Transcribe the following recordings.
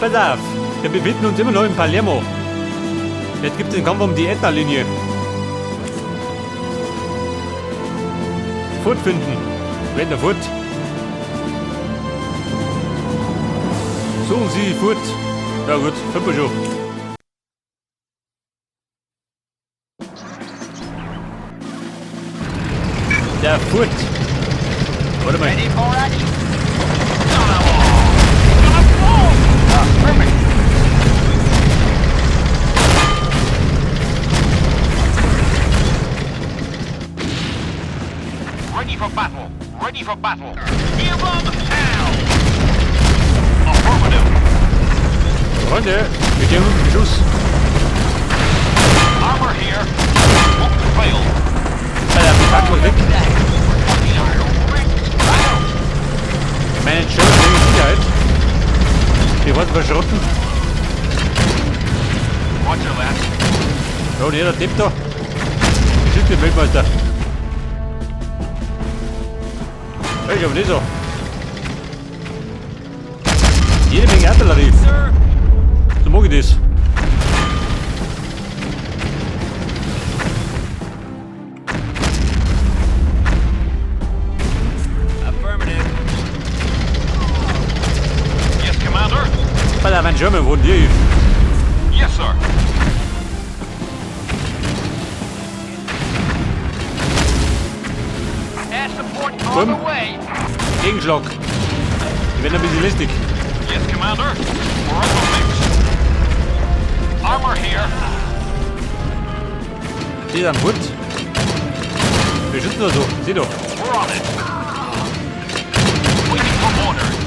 pass auf. Wir befinden uns immer noch in Palermo. Jetzt gibt es den Kampf um die Etna-Linie. Foot finden. Wenn der Foot. Suchen Sie Foot. Ja gut, finden wir schon. Der Foot. Warte mal. Ready for action? Perfect. Ready for battle. Ready for battle. Give them hell. Affirmative. Freunde, wir gehen mit dem Schuss. Armor here. Won't fail. Die Packung weg. Meinen Schuss wegen Sicherheit. Die wollten verschrotten. Roger that. Ja, und jeder Depp da. Geschickt den Weltmeister. Ich aber nicht so. Jede Menge Artillerie. So mag ich das. Affirmative. Yes, Commander. Weil mein German wohnt hier. Yes, sir. Air support on the way. Gegenschlag. Ich werde ein bisschen listig. Yes, Commander. We're on the mix. Armor here. Die ist am Foot. Wir schützen nur so. Sieh doch. We're on it. Waiting for orders.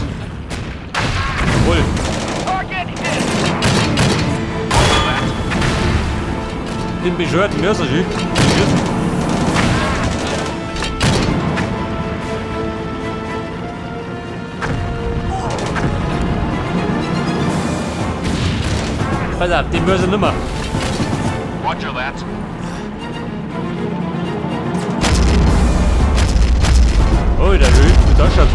Jawohl. Target hit. Roger that. Den bescheuerten Mörser-Schild. Die schützen. Pass auf, den Mörser nimmer. Roger that. Oh, der Höhe mit Deutschland.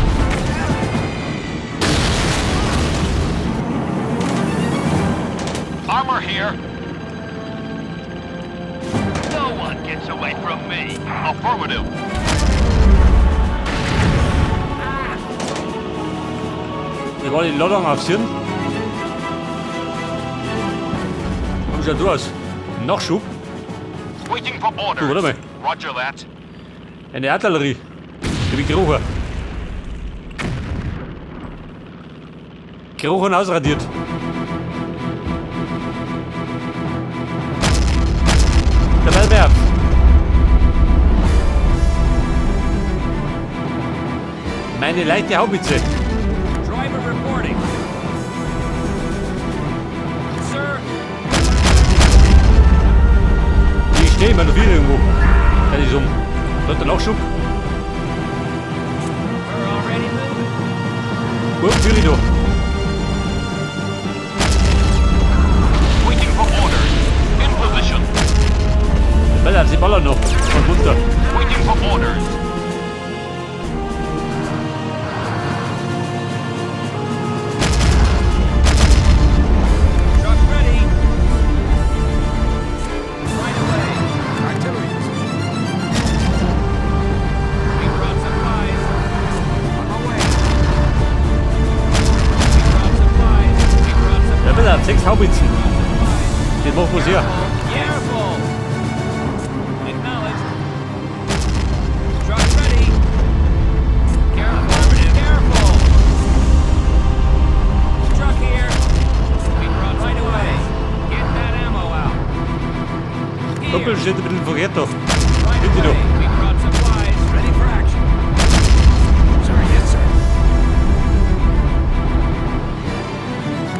Armor here. No one gets away from me. Affirmative. Wir wollen die Ladung aufziehen. Wie schaut du aus? Nachschub? Waiting for orders. Du, warte mal. Roger that. Eine Artillerie. Die habe ich gerochen. Gerochen ausradiert. Der Ballwerf. Meine leichte Haubitze. Driver reporting. Sir. Die stehen manövrieren irgendwo. Da ist um. Dort der Nachschub. We're already moving. Wo führe ich da? Waiting for orders. In position. Ballwerf, sie ballern noch. Und runter. Waiting for orders. Truck ready. Right away. Artillery position. We brought supplies. On our way. We brought supplies. We brought supplies. Ja, Ballwerf, 6 Haubitzen. Den machen wir hier. Careful. Acknowledged. Truck ready. Careful. Careful. Truck here. We brought right away. Get that ammo out. Here. Doppel steht ein bisschen verkehrt da. Right Bitte away. doch. We brought supplies. Ready for action. Sorry, yes, sir.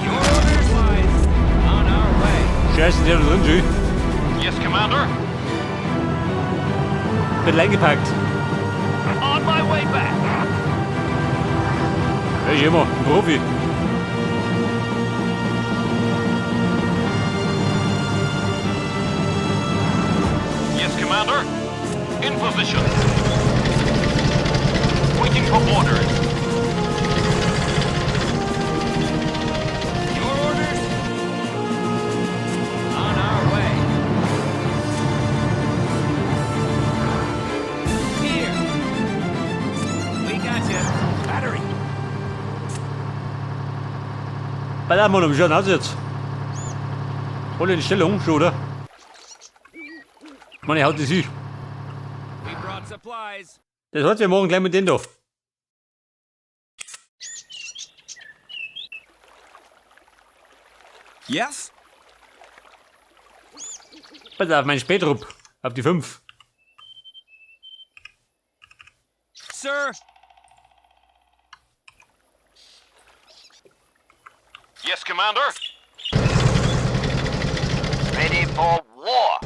Your orders. Supplies. On our way. Scheiße, der da drin, schön. Yes, Commander. Bin eingepackt. On my way back. Ja, ich immer. Ein Profi. Yes, Commander. In position. Waiting for orders. Your Weil haben wir noch schon aus jetzt. Voll in Stellung, schon, oder? Meine Haut ist süß. We brought supplies. Das heißt, wir morgen gleich mit denen da. Yes? Pass auf, mein Spätrupp. Auf die 5. Sir, Yes, Commander. Ready for war.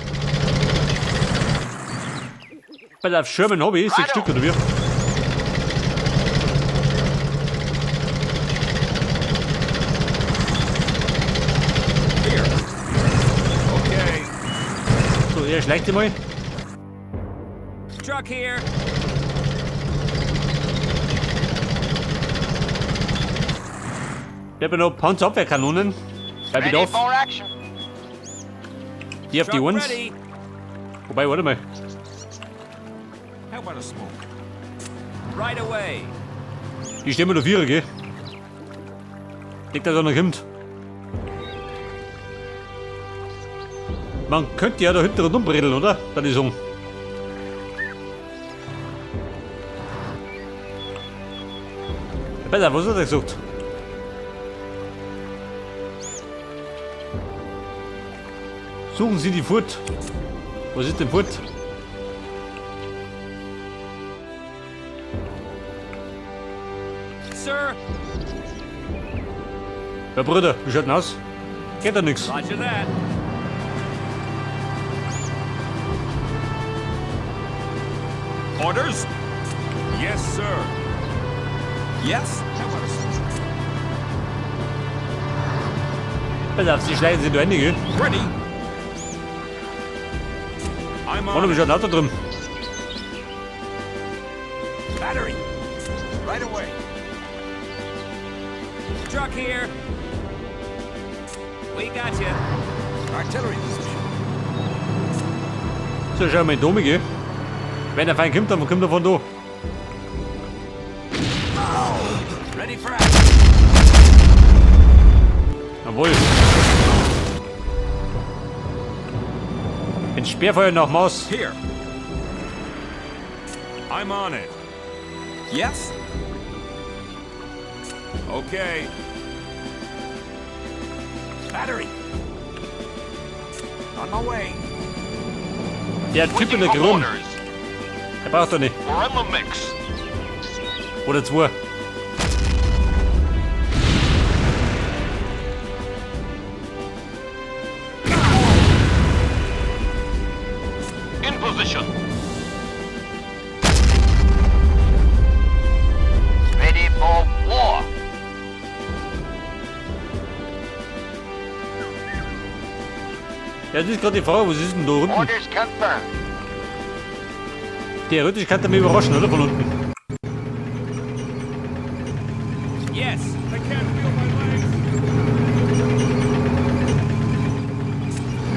Pass auf, Sherman Hobby, 6 Stück oder wie? Here. Okay. So, er schleicht mal. truck here. Ich habe noch Panzerabwehrkanonen. Bei Ready Bedarf. for action. Die auf die Truck uns. ready. Wobei, warte mal. How about a smoke? Right away. Die stehen wir da 4, gell? Nicht, dass er noch kommt. Man könnte ja da hinten rumbredeln, oder? Das ist so. Besser, was hat er gesagt? Suchen Sie die Furt. Was ist denn Furt? Sir, Ja, Bruder, wie schaut denn aus? Geht da nix. roger that. Orders? Yes, sir. Yes? How about a smoke? Pass auf, Sie schleichen sich da einige. Ready? I'm Warte, on wie it. schaut ein Auto drin? Battery. Right away. Truck here. We got you. Artillery position. So, schau mal in die Dome, gell? Wenn der Feind kommt, dann kommt er von da. Ready for action. Jawohl. Ein Speerfeuer nach Maß. Here. I'm on it. Yes? Okay. Battery. On my way. Der Typ in der Waiting for Grün. orders. Der braucht doch nicht. We're in the mix. Oder 2. In position. Ready for war. Ja, das ist gerade die Frage, was ist denn da unten? Orders confirmed. Theoretisch kann der mich überraschen, oder? Von unten. Yes. I can't feel my legs.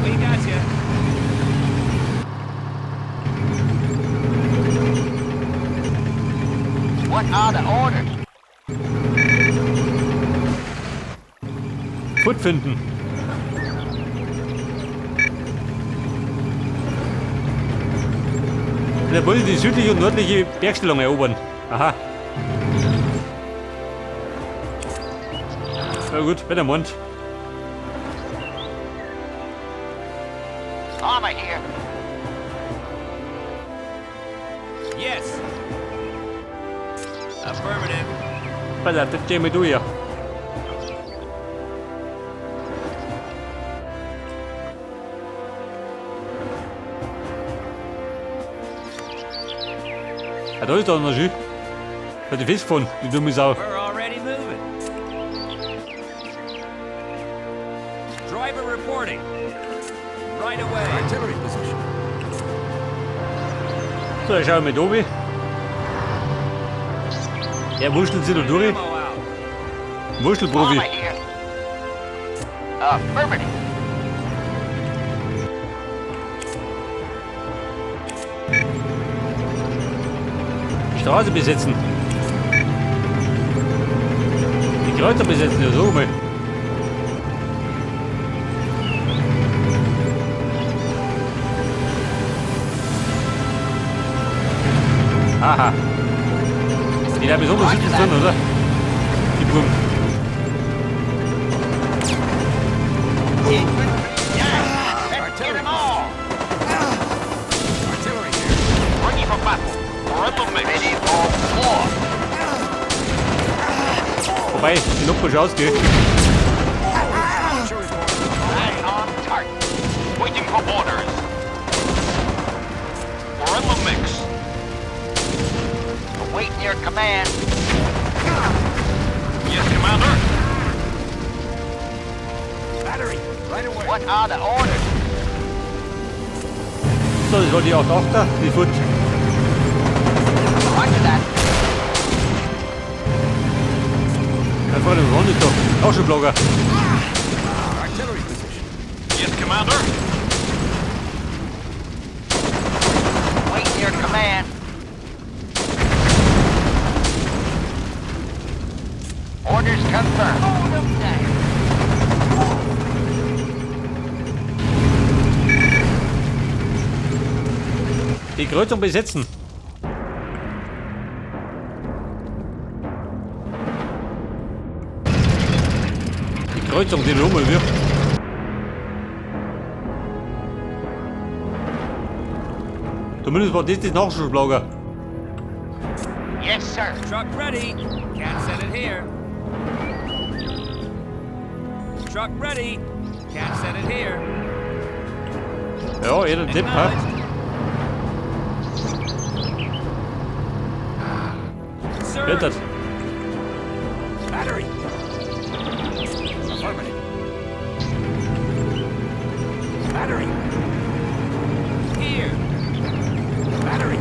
We got you. What are the orders? Foot finden. Der wollte die südliche und nördliche Bergstellung erobern. Aha. Na gut, wenn er meint. Armor here. Yes. Affirmative. Pass auf, das stehen wir durch hier. Ja, da ist doch noch schön. Hat die festgefahren, die dumme Sau. We're already moving. Driver reporting. Right away. Artillery position. So, dann schauen wir da oben. Er wurschtelt sich da durch. Ammo out. Wurstelprofi. Armor here. Affirmative. Straße besetzen. Die Kreuzer besetzen, ja so mal. Aha. Die da besonders sitzen drin, oder? Die Brummen. Let's get them all. Artillery here. Ready for battle. Rebel mix. Ready for war. Wobei, die Luft schon ausgeht. Sure is more. Eye on target. Waiting for orders. Rebel mix. Awaiting your command. Yes, Commander. Battery, right away. What are the orders? So, das war die 8-8er, die Foot. Roger that. Mein Freund, wir wollen nicht doch. Auch schon Blogger. Artillery position. Yes, Commander. Waiting your command. Orders confirmed. Hold them down. Die Kreuzung besetzen. Die Kreuzung, die Lummel wir. Zumindest war das Nachschusslager. Yes, sir. Truck ready. Can't set it here. Truck ready. Can't set it here. Ja, jeder Tipp, ha? Acknowledged. Sir. Bitte. Battery. Affirmative. Battery. Here. Battery.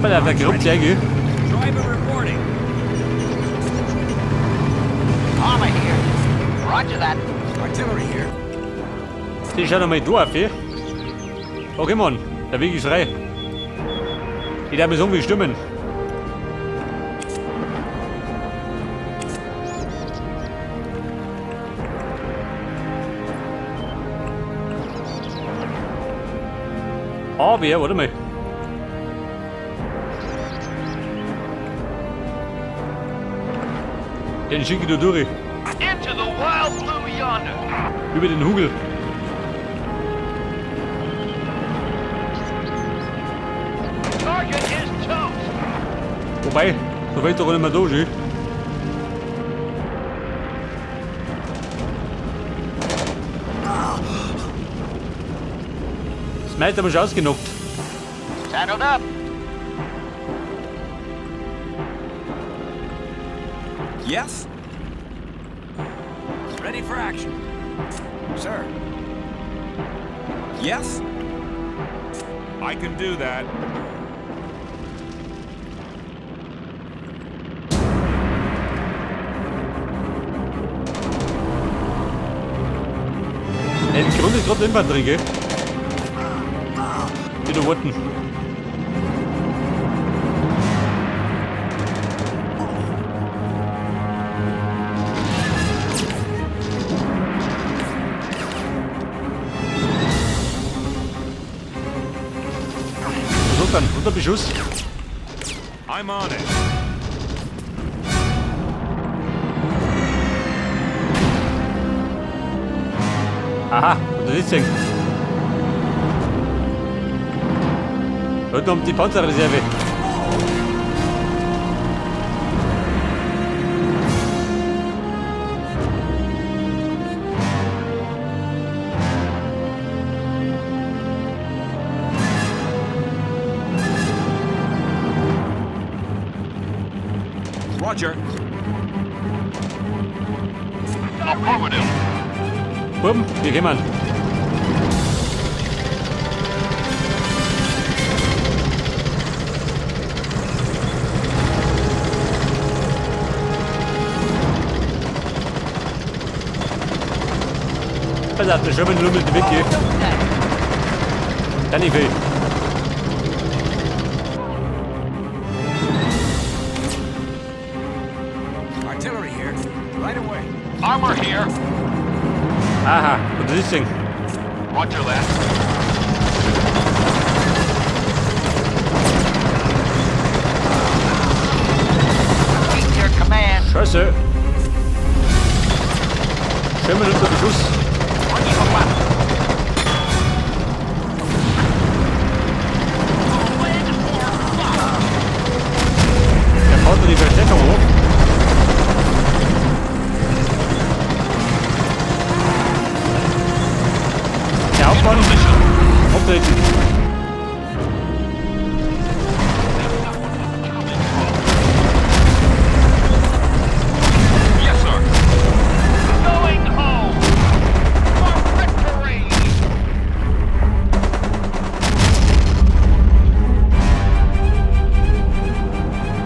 Bei der Gruppe, ja, gell? Driver reporting. Armor here. Roger that. Artillery here. Die schauen mal durch, ey. Okay, Mann, der Weg ist frei. Ich darf mich so irgendwie stimmen. Aber ja, warte mal. Den schicke ich da durch. Into the wild blue yonder. Über den Hügel. Target is toast. Wobei, so weit doch nicht mehr da, schön. Das Meid haben wir schon ausgenockt. Saddled up. Yes. Ready for action. Sir. Yes. I can do that. Im Grunde ist gerade Infanterie, gell? Die da warten. So dann, unter Beschuss. I'm on it. Aha, unter Sitzung. Heute kommt die Panzerreserve. Roger. Affirmative. Buben, wir gehen mal. Das hat schon mal nur mit dem Weg hier. Dann nicht viel. Artillery here. Right away. Armor here. Aha, unter Sitzung. Roger that. Scheiße. Schwimmen unter Beschuss. Ready for battle. Der baut mir die Verstärkung hoch. Der Hauptmann. Auftreten. Yes, sir. Going home for victory.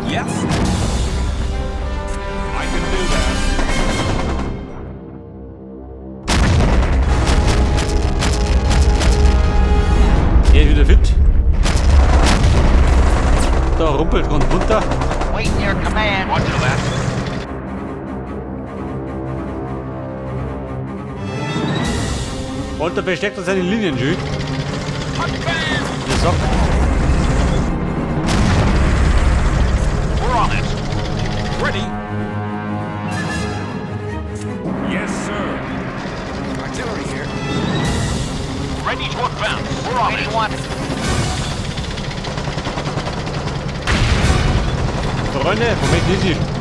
Yes? I can do that. Hier ist wieder fit. Da rumpelt und runter. Wait your command. Roger that. Und da versteckt er seine Linien schön. Advance. Der Sock. We're on it. Ready? Yes, sir. Artillery here. Ready to advance. We're on it. Freunde, Moment, easy.